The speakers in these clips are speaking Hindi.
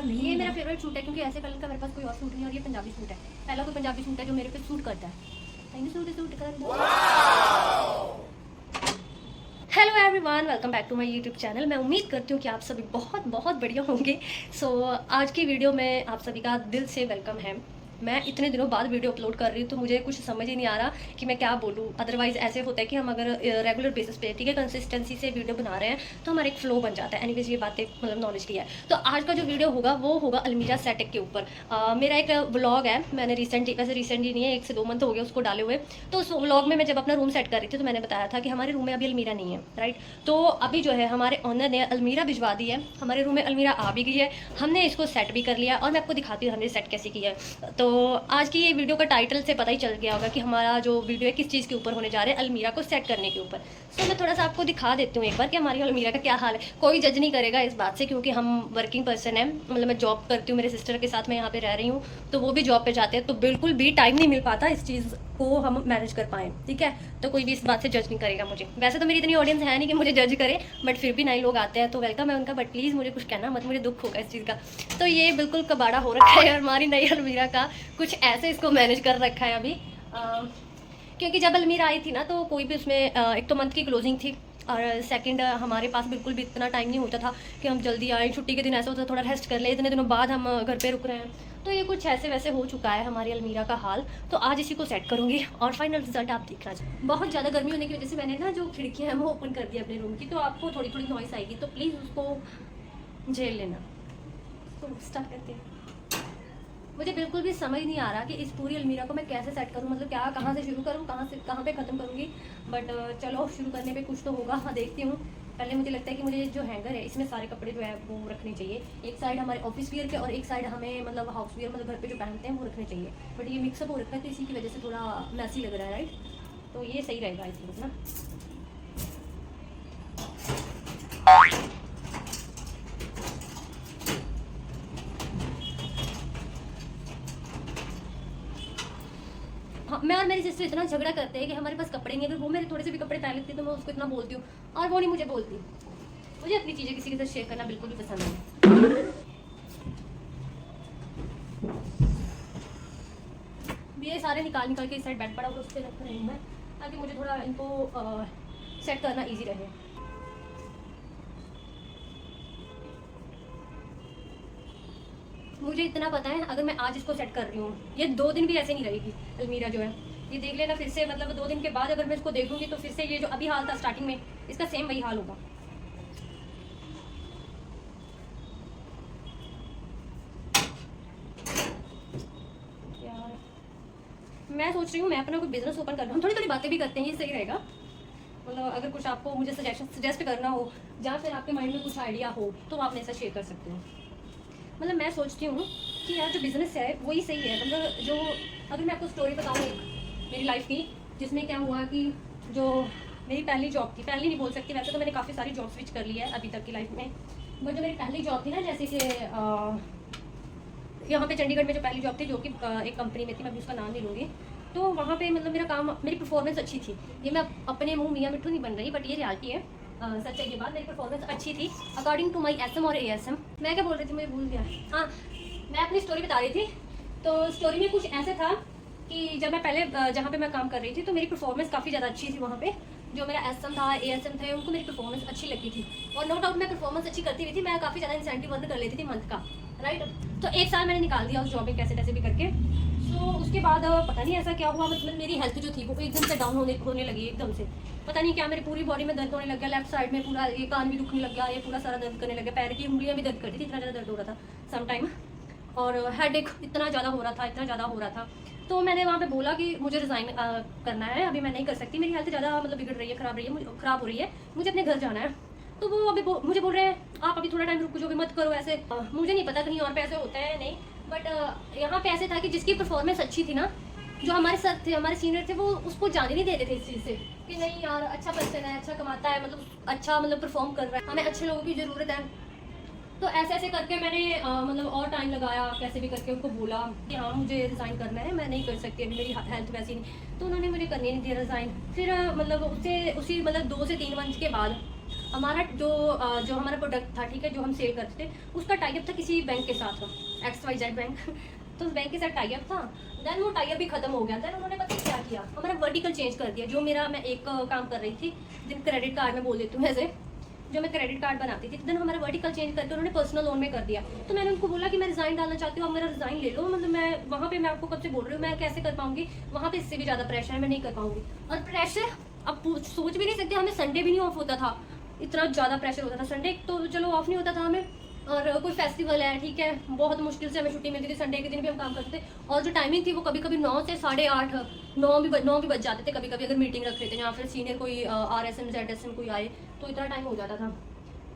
ये मेरा फेवरेट सूट है क्योंकि ऐसे कलर का मेरे पास कोई और सूट नहीं है और ये पंजाबी सूट है, पहला कोई पंजाबी सूट है जो मेरे पे सूट करता है। Hello everyone, welcome back to my YouTube channel. मैं उम्मीद करती हूँ कि आप सभी बहुत बहुत बढ़िया होंगे। आज की वीडियो में आप सभी का दिल से वेलकम है। मैं इतने दिनों बाद वीडियो अपलोड कर रही हूँ तो मुझे कुछ समझ ही नहीं आ रहा कि मैं क्या बोलूँ। अदरवाइज़ ऐसे होता है कि हम अगर रेगुलर बेसिस पे ठीक है कंसिस्टेंसी से वीडियो बना रहे हैं तो हमारा एक फ्लो बन जाता है। एनीवेज ये बातें मतलब नॉलेज की है। तो आज का जो वीडियो होगा वो होगा अलमीरा सेटिंग के ऊपर। मेरा एक व्लॉग है, मैंने रिसेंटली नहीं है, 1 से 2 मंथ हो गए उसको डाले हुए। तो उस व्लॉग में मैं जब अपना रूम सेट कर रही थी तो मैंने बताया था कि हमारे रूम में अभी अलमीरा नहीं है, राइट। तो अभी जो है हमारे ऑनर ने अलमीरा भिजवा दी है, हमारे रूम में अलमीरा आ भी गई है, हमने इसको सेट भी कर लिया और मैं आपको दिखाती हूँ हमने सेट कैसे किया है। तो आज की ये वीडियो का टाइटल से पता ही चल गया होगा कि हमारा जो वीडियो है किस चीज़ के ऊपर होने जा रहा है, अलमीरा को सेट करने के ऊपर। तो मैं थोड़ा सा आपको दिखा देती हूँ एक बार कि हमारी अलमीरा का क्या हाल है। कोई जज नहीं करेगा इस बात से क्योंकि हम वर्किंग पर्सन है, मतलब मैं जॉब करती हूँ, मेरे सिस्टर के साथ मैं यहाँ पे रह रही हूँ, तो वो भी जॉब पे जाते हैं, तो बिल्कुल भी टाइम नहीं मिल पाता इस चीज़ को हम मैनेज कर पाएँ, ठीक है। तो कोई भी इस बात से जज नहीं करेगा मुझे। वैसे तो मेरी इतनी ऑडियंस है नहीं कि मुझे जज करे, बट फिर भी नए लोग आते हैं तो वेलकम है उनका, बट प्लीज़ मुझे कुछ कहना मत, मुझे दुख होगा इस चीज़ का। तो ये बिल्कुल कबाड़ा हो रखा है हमारी नई अलमीरा का, कुछ ऐसे इसको मैनेज कर रखा है अभी। क्योंकि जब अलमीरा आई थी ना तो कोई भी उसमें एक तो मंथ की क्लोजिंग थी और सेकंड हमारे पास बिल्कुल भी इतना टाइम नहीं होता था कि हम जल्दी आए। छुट्टी के दिन ऐसा होता था थोड़ा रेस्ट कर ले, इतने दिनों बाद हम घर पे रुक रहे हैं, तो ये कुछ ऐसे वैसे हो चुका है हमारी अलमीरा का हाल। तो आज इसी को सेट करूँगी और फाइनल रिजल्ट आप देखना चाहिए। बहुत ज़्यादा गर्मी होने की वजह से मैंने ना जो खिड़कियाँ हैं वो ओपन कर दी अपने रूम की, तो आपको थोड़ी थोड़ी नॉइस आएगी, तो प्लीज़ उसको झेल लेना। तो स्टार्ट करते हैं। मुझे बिल्कुल भी समझ नहीं आ रहा कि इस पूरी अलमीरा को मैं कैसे सेट करूं, मतलब क्या कहाँ से शुरू करूं, कहाँ पे ख़त्म करूंगी। बट चलो शुरू करने पे कुछ तो होगा, हाँ देखती हूँ। पहले मुझे लगता है कि मुझे जो हैंगर है इसमें सारे कपड़े जो है वो रखने चाहिए। एक साइड हमारे ऑफिस वियर के और एक साइड हमें मतलब हाउस वियर, मतलब घर पे जो पहनते हैं वो रखने चाहिए। बट ये मिक्सअप हो रखा है तो इसी की वजह से थोड़ा मैसी लग रहा है, राइट। तो ये सही रहेगा आई थिंक ना। हाँ, मैं और मेरी सिस्टर इतना झगड़ा करते हैं कि हमारे पास कपड़े नहीं है। अगर वो मेरे थोड़े से भी कपड़े पहन लेती है तो मैं उसको इतना बोलती हूँ और वो नहीं मुझे बोलती। मुझे अपनी चीज़ें किसी के साथ शेयर करना बिल्कुल भी पसंद नहीं। ये सारे निकाल के इस साइड बेड पड़ा हुआ उस पर रख रही हूँ मैं, ताकि मुझे थोड़ा इनको सेट करना ईजी रहे। मुझे इतना पता है अगर मैं आज इसको सेट कर रही हूँ ये 2 दिन भी ऐसे नहीं रहेगी अलमीरा जो है। ये देख लेना फिर से, मतलब 2 दिन के बाद अगर मैं इसको देखूंगी तो फिर से ये जो अभी हाल था स्टार्टिंग में इसका सेम वही हाल होगा। यार मैं सोच रही हूँ मैं अपना कोई बिजनेस ओपन कर रहा हूँ, थोड़ी थोड़ी बातें भी करते हैं, ये सही रहेगा। मतलब अगर कुछ आपको मुझे सजेस्ट करना हो या फिर आपके माइंड में कुछ आइडिया हो तो आप मेरे साथ शेयर कर सकते हो। मतलब मैं सोचती हूँ कि यार जो बिज़नेस है वही सही है। मतलब जो अगर मैं आपको स्टोरी बताऊँ मेरी लाइफ की, जिसमें क्या हुआ कि जो मेरी पहली जॉब थी, पहली नहीं बोल सकती, वैसे तो मैंने काफ़ी सारी जॉब स्विच कर ली है अभी तक की लाइफ में, बट जो मेरी पहली जॉब थी ना, जैसे कि यहाँ पे चंडीगढ़ में जो पहली जॉब थी जो कि एक कंपनी में थी, मैं अभी उसका नाम नहीं लूँगी, तो वहाँ पे मतलब मेरा काम, मेरी परफॉर्मेंस अच्छी थी। ये मैं अपने मुँह मियाँ मिट्ठू नहीं बन रही, बट ये रियलिटी है, सच है ये बात। मेरी परफॉर्मेंस अच्छी थी अकॉर्डिंग टू माई SM और ASM। मैं क्या बोल रही थी, मुझे भूल गया। हाँ, मैं अपनी स्टोरी बता रही थी। तो स्टोरी में कुछ ऐसे था कि जब मैं पहले जहाँ पे मैं काम कर रही थी तो मेरी परफॉर्मेंस काफ़ी ज़्यादा अच्छी थी वहाँ पे। जो मेरा SM था, ASM थे, उनको मेरी परफॉर्मेंस अच्छी लगती थी और नो डाउट मैं परफॉर्मेंस अच्छी करती हुई थी। मैं काफ़ी ज़्यादा इंसेंटिव अर्न कर लेती थी मंथ का, राइट। तो 1 साल मैंने निकाल दिया उस जॉब में कैसे कैसे भी करके। सो उसके बाद पता नहीं ऐसा क्या हुआ, मतलब मेरी हेल्थ जो थी वो एकदम से डाउन होने लगी एकदम से। पता नहीं क्या, मेरी पूरी बॉडी में दर्द होने लग गया, लेफ्ट साइड में पूरा, ये कान भी दुखने लग गया, ये पूरा सारा दर्द करने लग गया, पैर की उंगलियां भी दर्द करती थी, इतना ज़्यादा दर्द हो रहा था सम टाइम, और हेडेक इतना ज़्यादा हो रहा था। तो मैंने वहाँ पे बोला कि मुझे रिज़ाइन करना है, अभी मैं नहीं कर सकती, मेरी हेल्थ ज़्यादा मतलब बिगड़ रही है, ख़राब हो रही है, मुझे अपने घर जाना है। तो वो अभी मुझे बोल रहे हैं आप अभी थोड़ा टाइम रुक जाओगे, मत करो ऐसे। मुझे नहीं पता कहीं और पे ऐसे होता है या नहीं, बट यहाँ पे ऐसे था कि जिसकी परफॉर्मेंस अच्छी थी ना, जो हमारे साथ थे, हमारे सीनियर थे, वो उसको जाने नहीं देते थे इस चीज़ से कि नहीं यार अच्छा पर्सन है, अच्छा कमाता है, मतलब अच्छा मतलब परफॉर्म कर रहा है, हमें अच्छे लोगों की ज़रूरत है। तो ऐसे ऐसे करके मैंने मतलब और टाइम लगाया, कैसे भी करके उनको बोला कि हाँ मुझे रिज़ाइन करना है, मैं नहीं कर सकती अभी, मेरी हेल्थ वैसी नहीं। तो उन्होंने मुझे करने नहीं दिया रिज़ाइन। फिर मतलब उसी मतलब 2 से 3 मंथ के बाद हमारा जो हमारा प्रोडक्ट था, ठीक है, जो हम सेल करते थे, उसका टाइप था किसी बैंक के साथ, XYZ बैंक। तो उस बैंक के साथ टाइप था। देन वो टाइप भी खत्म हो गया। देन उन्होंने पता क्या किया, हमारा वर्टिकल चेंज कर दिया। जो मेरा, मैं एक काम कर रही थी जिन क्रेडिट कार्ड में बोल देती हूँ ऐसे, जो मैं क्रेडिट कार्ड बनाती थी, देन हमारा वर्टिकल चेंज करके उन्होंने पर्सनल लोन में कर दिया। तो मैंने उनको बोला कि मैं रिजाइन डालना चाहती हूँ, आप मेरा रिजाइन ले लो। मतलब मैं वहाँ पे, मैं आपको कब से बोल रही हूँ, मैं कैसे कर पाऊंगी वहाँ पे, इससे भी ज़्यादा प्रेशर है, मैं नहीं कर पाऊंगी। और प्रेशर अब सोच भी नहीं सकते, हमें संडे भी नहीं ऑफ होता था, इतना ज़्यादा प्रेशर होता था। संडे तो चलो ऑफ नहीं होता था हमें, और कोई फेस्टिवल है, ठीक है, बहुत मुश्किल से हमें छुट्टी मिलती थी, संडे के दिन भी हम काम करते थे। और जो टाइमिंग थी वो कभी कभी 9 से 8:30, 9 भी बज जाते थे कभी कभी, अगर मीटिंग रख रहे थे या फिर सीनियर कोई RSM ZSM कोई आए तो इतना टाइम हो जाता था।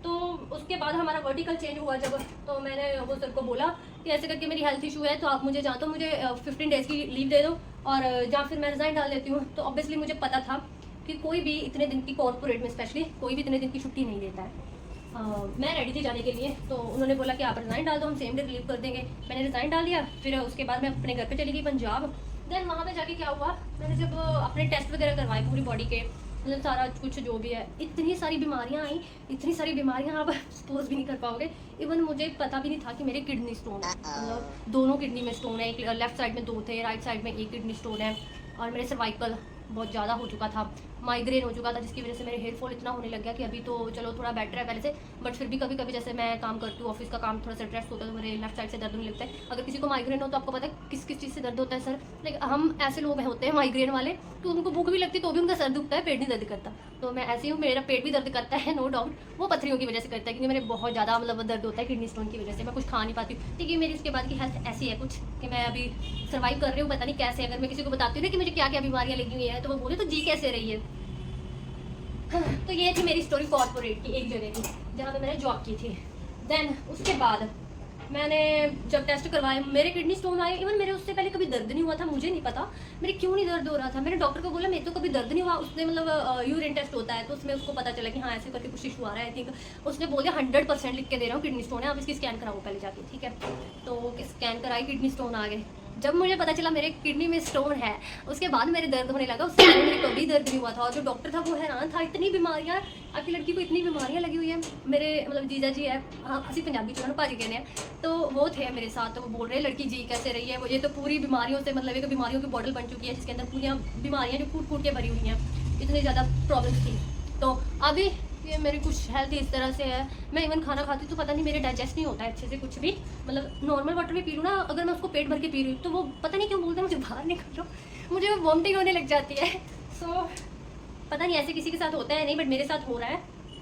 तो उसके बाद हमारा वर्टिकल चेंज हुआ जब, तो मैंने वो सर को बोला कि ऐसे करके मेरी हेल्थ इशू है, तो आप मुझे तो मुझे 15 डेज़ की लीव दे दो, और या फिर मैं रिज़ाइन डाल देती हूँ। तो ऑब्वियसली मुझे पता था कि कोई भी इतने दिन की, कॉर्पोरेट में स्पेशली, कोई भी इतने दिन की छुट्टी नहीं देता है। मैं रेडी थी जाने के लिए, तो उन्होंने बोला कि आप रिज़ाइन डाल दो, हम सेम डे रिलीव कर देंगे। मैंने रिज़ाइन डाल दिया। फिर उसके बाद मैं अपने घर पे चली गई पंजाब। देन वहाँ पे जाके क्या हुआ, मैंने जब अपने टेस्ट वगैरह करवाए पूरी बॉडी के, मतलब सारा कुछ जो भी है, इतनी सारी बीमारियाँ आई, इतनी सारी बीमारियाँ आप सपोज भी नहीं कर पाओगे। इवन मुझे पता भी नहीं था कि मेरे किडनी स्टोन है, मतलब दोनों किडनी में स्टोन है, एक लेफ्ट साइड में 2 थे, राइट साइड में 1 किडनी स्टोन है। और मेरे सर्वाइकल बहुत ज़्यादा हो चुका था, माइग्रेन हो चुका था, जिसकी वजह से मेरे हेयर फॉल इतना होने लग गया कि अभी तो चलो थोड़ा बेटर है पहले से, बट फिर भी कभी कभी जैसे मैं काम करती हूँ, ऑफिस का काम थोड़ा सा स्ट्रेस होता है, तो मेरे लेफ्ट साइड से दर्द होने लगता है। अगर किसी को माइग्रेन हो तो आपको पता है किस किस चीज़ से दर्द होता है सर, लाइक हम ऐसे लोग होते हैं माइग्रेन वाले, तो उनको भूख भी लगती तो भी उनका सर दुखता है, पेट नहीं दर्द करता। तो मैं ऐसी हूँ, मेरा पेट भी दर्द करता है, नो डाउट, वो पथरियों की वजह से करता है, क्योंकि मेरे बहुत ज़्यादा मतलब दर्द होता है किडनी स्टोन की वजह से, मैं कुछ खा नहीं पाती हूँ। ठीक है, मेरी इसके बाद की हेल्थ ऐसी है कुछ कि मैं अभी सर्वाइव कर रही हूँ, पता नहीं कैसे। अगर मैं किसी को बताती हूँ ना कि मुझे क्या क्या बीमारियाँ लगी हुई है, तो वो बोले तो जी कैसे रही है। तो ये थी मेरी स्टोरी कॉर्पोरेट की, एक जगह की जहाँ पे मैंने जॉब की थी। देन उसके बाद मैंने जब टेस्ट करवाए, मेरे किडनी स्टोन आए। इवन मेरे उससे पहले कभी दर्द नहीं हुआ था, मुझे नहीं पता मेरे क्यों नहीं दर्द हो रहा था। मैंने डॉक्टर को बोला मेरे तो कभी दर्द नहीं हुआ। उसने मतलब यूरिन टेस्ट होता है, तो उसमें उसको पता चला कि हाँ ऐसे करके कुछ इशू आ रहा है। आई थिंक उसने बोल दिया 100% लिख के दे रहा हूँ किडनी स्टोन है, आप इसकी स्कैन कराओ पहले जाके, ठीक है। तो स्कैन कराई, किडनी स्टोन आ गए। जब मुझे पता चला मेरे किडनी में स्टोन है, उसके बाद मेरे दर्द होने लगा। उससे पहले मेरे कभी दर्द नहीं हुआ था। और जो डॉक्टर था वो हैरान था, इतनी बीमारियाँ, आपकी लड़की को इतनी बीमारियाँ लगी हुई है। मेरे मतलब जीजा जी है, हाँ ਅਸੀਂ पंजाबी चलो भाजी कहने हैं, तो वो थे मेरे साथ। तो वो बोल रहे लड़की जी कैसे रही है वो, ये तो पूरी बीमारियों से, मतलब एक बीमारियों की बॉटल बन चुकी है, जिसके अंदर पूरी बीमारियाँ जो कूट कूट के भरी हुई हैं, इतनी ज़्यादा प्रॉब्लम्स थी। तो अभी ये मेरी कुछ हेल्थ इस तरह से है, मैं इवन खाना खाती हूँ तो पता नहीं मेरे डाइजेस्ट नहीं होता है अच्छे से कुछ भी। मतलब नॉर्मल वाटर भी पी लूँ ना, अगर मैं उसको पेट भर के पी रही हूँ तो वो पता नहीं क्यों बोलते हैं मुझे बाहर निकल लो, मुझे वॉमिटिंग होने लग जाती है। सो पता नहीं ऐसे किसी के साथ होता है नहीं, बट मेरे साथ हो रहा है।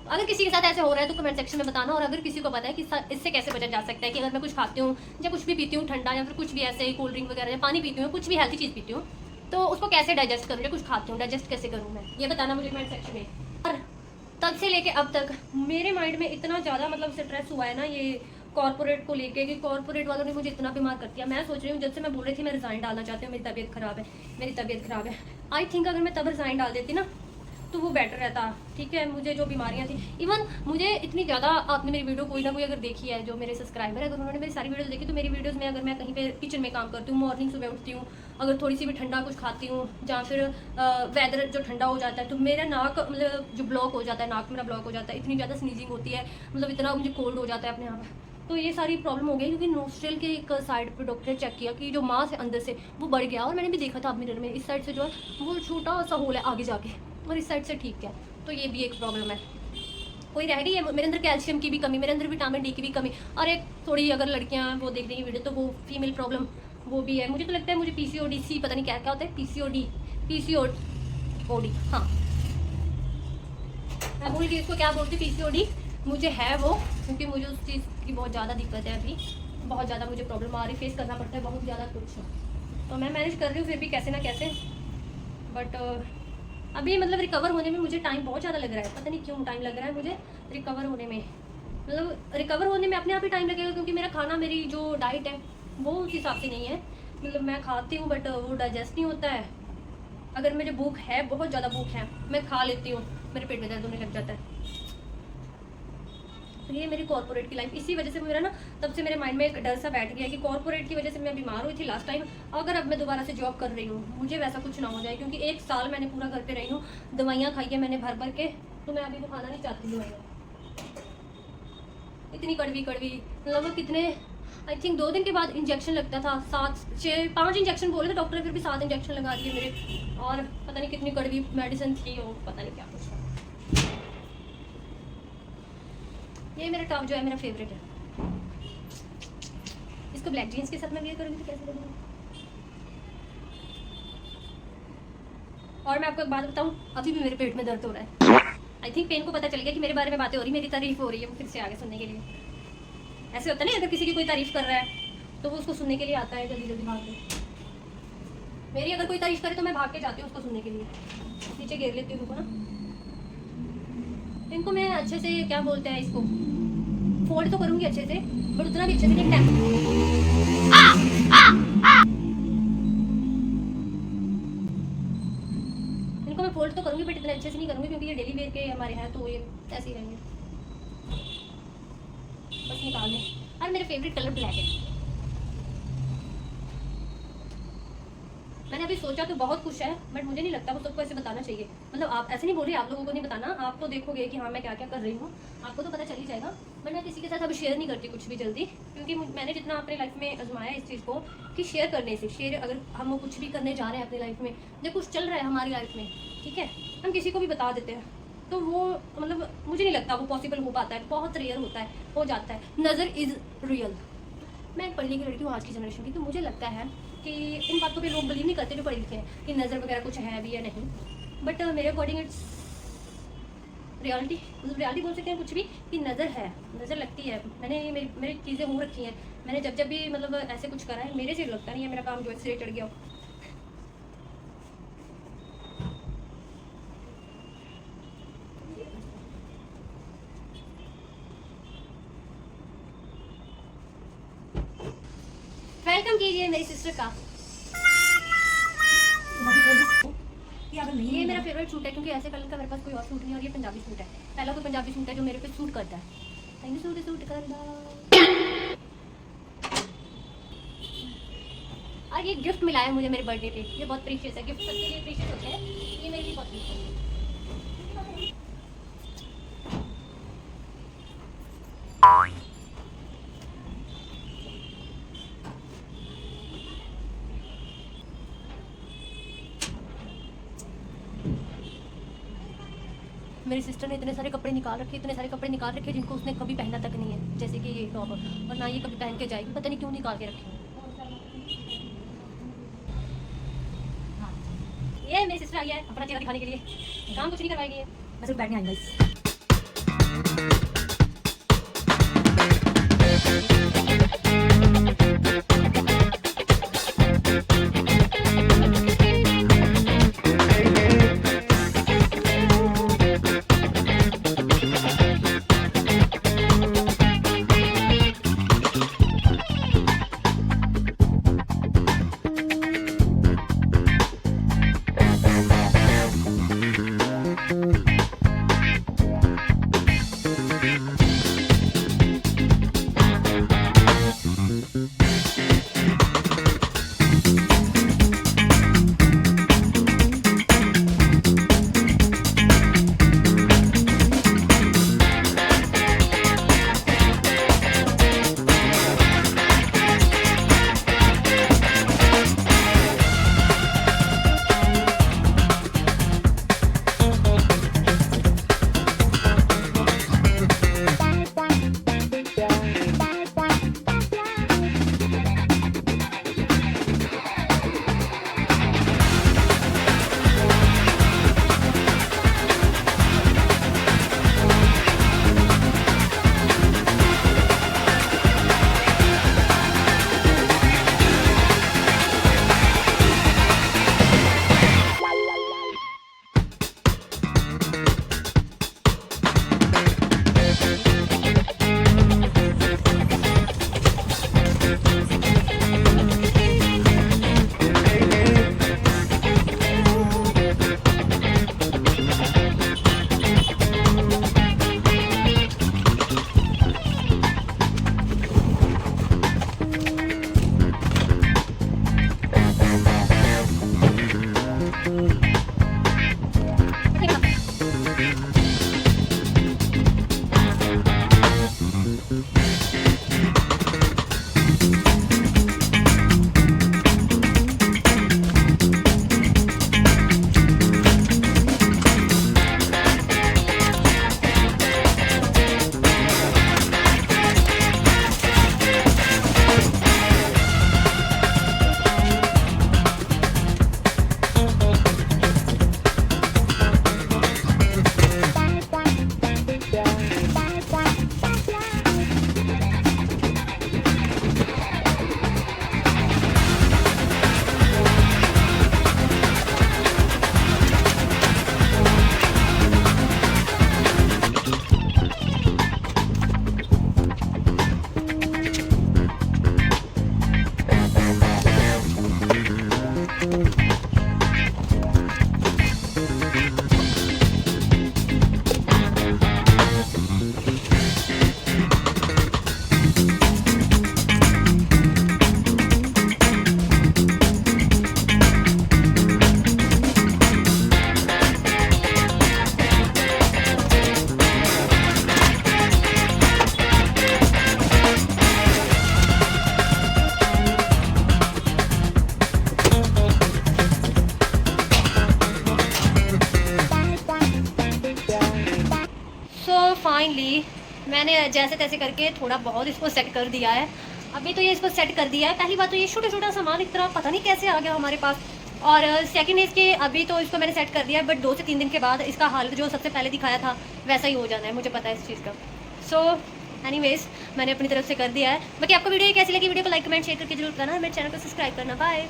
अगर किसी के साथ ऐसे हो रहा है तो कमेंट सेक्शन में बताना। और अगर किसी को पता है कि इससे कैसे बचा जा सकता है, कि अगर मैं कुछ खाती हूँ या कुछ भी पीती हूँ ठंडा, या फिर कुछ भी ऐसे कोल्ड ड्रिंक वगैरह या पानी पीती हूँ, कुछ भी हेल्थी चीज़ पीती हूँ, तो उसको कैसे डाइजेस्ट करूँ, या कुछ खाती हूँ डाइजेस्ट कैसे करूँ मैं, ये बताना मुझे कमेंट सेक्शन में। और तब से लेके अब तक मेरे माइंड में इतना ज़्यादा मतलब स्ट्रेस हुआ है ना ये कॉर्पोरेट को लेके, कि कॉर्पोरेट वालों ने मुझे इतना बीमार कर दिया। मैं सोच रही हूँ, जब से मैं बोल रही थी मैं रिज़ाइन डालना चाहती हूँ, मेरी तबीयत ख़राब है, मेरी तबीयत ख़राब है। आई थिंक अगर मैं तब रिज़ाइन डाल देती ना तो वो बेटर रहता, ठीक है। मुझे जो बीमारियाँ थी, इवन मुझे इतनी ज़्यादा, आपने मेरी वीडियो कोई ना कोई अगर देखी है, जो मेरे सब्सक्राइबर है, अगर उन्होंने मेरी सारी वीडियोस देखी, तो मेरी वीडियोस में अगर मैं कहीं पे किचन में काम करती हूँ, मॉर्निंग सुबह उठती हूँ, अगर थोड़ी सी भी ठंडा कुछ खाती हूँ, या फिर वेदर जो ठंडा हो जाता है, तो मेरा नाक मतलब जो ब्लॉक हो जाता है, नाक मेरा ब्लॉक हो जाता है, इतनी ज़्यादा स्नीजिंग होती है, मतलब इतना मुझे कोल्ड हो जाता है अपने आप। तो ये सारी प्रॉब्लम हो गई, क्योंकि नोस्ट्रल के एक साइड पे डॉक्टर ने चेक किया कि जो मांस है अंदर से वो बढ़ गया। और मैंने भी देखा था मिरर में, इस साइड से जो है वो छोटा सा होल है आगे जाके, और इस साइड से ठीक है। तो ये भी एक प्रॉब्लम है, कोई रह गई है मेरे अंदर कैल्शियम की भी कमी, मेरे अंदर विटामिन डी की भी कमी। और एक थोड़ी अगर लड़कियां वो देख रही वीडियो, तो वो फीमेल प्रॉब्लम वो भी है। मुझे तो लगता है मुझे PCOD सी पता नहीं क्या क्या होता है, PCOD, हाँ मैं भूल गई इसको क्या बोलती हूँ, PCOD मुझे है वो, क्योंकि मुझे उस चीज़ की बहुत ज़्यादा दिक्कत है। अभी बहुत ज़्यादा मुझे प्रॉब्लम आ रही, फेस करना पड़ता है बहुत ज़्यादा कुछ। तो मैं मैनेज कर रही हूँ फिर भी कैसे ना कैसे, बट अभी मतलब रिकवर होने में मुझे टाइम बहुत ज़्यादा लग रहा है। पता नहीं क्यों टाइम लग रहा है मुझे रिकवर होने में, मतलब रिकवर होने में अपने आप ही टाइम लगेगा, क्योंकि मेरा खाना, मेरी जो डाइट है वो उस हिसाब से नहीं है। मतलब मैं खाती हूँ बट वो डाइजेस्ट नहीं होता है। अगर मुझे भूख है, बहुत ज़्यादा भूख है, मैं खा लेती हूँ, मेरे पेट में दर्द होने लग जाता है। तो ये मेरी कॉर्पोरेट की लाइफ, इसी वजह से मेरा ना तब से मेरे माइंड में एक डर सा बैठ गया कि कॉर्पोरेट की वजह से मैं बीमार हुई थी लास्ट टाइम। अगर अब मैं दोबारा से जॉब कर रही हूँ, मुझे वैसा कुछ ना हो जाए, क्योंकि 1 साल मैंने पूरा घर पे रही हूँ, दवाइयाँ खाई है मैंने भर भर के, तो मैं अभी वो खाना नहीं चाहती हूँ। इतनी कड़वी कड़वी, मतलब कितने, आई थिंक 2 दिन के बाद इंजेक्शन लगता था, 5 इंजेक्शन बोले थे डॉक्टर ने, फिर भी 7 इंजेक्शन लगा दिए मेरे। और पता नहीं कितनी कड़वी मेडिसिन थी, और पता नहीं क्या कुछ था। ये मेरा टॉप जो है मेरा फेवरेट है। इसको ब्लैक जीन्स के साथ मैं वेयर करूँगी तो कैसे लगेगा। और मैं आपको एक बात बताऊँ, अभी भी मेरे पेट में दर्द हो रहा है। आई थिंक पेन को पता चल गया कि मेरे बारे में बातें हो रही, मेरी तारीफ हो रही है, वो फिर से आगे सुनने के लिए। ऐसे होता नहीं, अगर किसी की कोई तारीफ कर रहा है तो वो उसको सुनने के लिए आता है जल्दी जल्दी भाग के। मेरी अगर कोई तारीफ करे तो मैं भाग के जाती हूँ उसको सुनने के लिए। नीचे गिर लेती हूँ ना। इनको मैं अच्छे से, क्या बोलते हैं इसको, फोल्ड तो करूँगी अच्छे से, बट उतना भी अच्छे से नहीं। इनको मैं फोल्ड तो करूँगी बट इतना अच्छे से नहीं करूँगी, क्योंकि ये डेली वेयर के हमारे हैं तो ये ऐसे ही रहेंगे। बस निकाल दें। और मेरा फेवरेट कलर ब्लैक है। मैंने अभी सोचा तो बहुत कुछ है, बट मुझे नहीं लगता वो सबको ऐसे बताना चाहिए। मतलब आप ऐसे नहीं बोल रही, आप लोगों को नहीं बताना, आप तो देखोगे कि हाँ मैं क्या क्या कर रही हूँ, आपको तो पता चल ही जाएगा। बट मैं किसी के साथ अभी शेयर नहीं करती कुछ भी जल्दी, क्योंकि मैंने जितना अपनी लाइफ में आजमाया इस चीज़ को कि शेयर करने से, शेयर अगर हम कुछ भी करने जा रहे हैं अपनी लाइफ में, जब कुछ चल रहा है हमारी लाइफ में, ठीक है, हम किसी को भी बता देते हैं तो वो, मतलब मुझे नहीं लगता वो पॉसिबल हो पाता है, बहुत रेयर होता है, हो जाता है। नज़र इज़ रियल। मैं एक पढ़ने की लड़की हूँ आज की जनरेशन की, तो मुझे लगता है कि इन बातों पे लोग बिलीव नहीं करते जो पढ़े लिखे हैं कि नज़र वगैरह कुछ है भी या नहीं। बट मेरे अकॉर्डिंग इट्स रियलिटी, मतलब रियलिटी बोल सकते हैं कुछ भी, कि नज़र है, नज़र लगती है। मैंने मेरी मेरी चीज़ें हो रखी हैं, मैंने जब जब भी मतलब ऐसे कुछ करा है, मेरे से लगता नहीं है मेरा काम जो है सिरे चढ़ गया हो। वेलकम कीजिए मेरी सिस्टर का। ये मेरा फेवरेट सूट है, क्योंकि ऐसे कलर का मेरे पास कोई और सूट नहीं, और ये पंजाबी सूट है, पहला कोई पंजाबी सूट है जो मेरे पे सूट करता है। सूट करता। और ये गिफ्ट मिला है मुझे मेरे बर्थडे पे, ये बहुत प्रीशियस है, गिफ्ट सबके लिए प्रीशियस होते हैं, ये मेरे लिए बहुत प्रीशियस है। मेरी सिस्टर ने इतने सारे कपड़े निकाल रखे जिनको उसने कभी पहना तक नहीं है, जैसे कि ये टॉप, और ना ये कभी पहन के जाएगी, पता नहीं क्यों निकाल के रखे हैं। ये मेरी सिस्टर आई है अपना चेहरा दिखाने के लिए, काम कुछ नहीं करवाएगी, ये बस बैठने आई बस। मैंने जैसे तैसे करके थोड़ा बहुत इसको सेट कर दिया है। अभी तो ये इसको सेट कर दिया है। पहली बात तो ये छोटा छोटा सामान इतना पता नहीं कैसे आ गया हमारे पास, और सेकंड इज़ कि अभी तो इसको मैंने सेट कर दिया है, बट 2 से 3 दिन के बाद इसका हाल जो सबसे पहले दिखाया था वैसा ही हो जाना है, मुझे पता है इस चीज़ का। सो एनीवेज मैंने अपनी तरफ से कर दिया है। बाकी आपको वीडियो कैसी लगी, वीडियो को लाइक कमेंट शेयर करके जरूर करना, मेरे चैनल को सब्सक्राइब करना। बाय।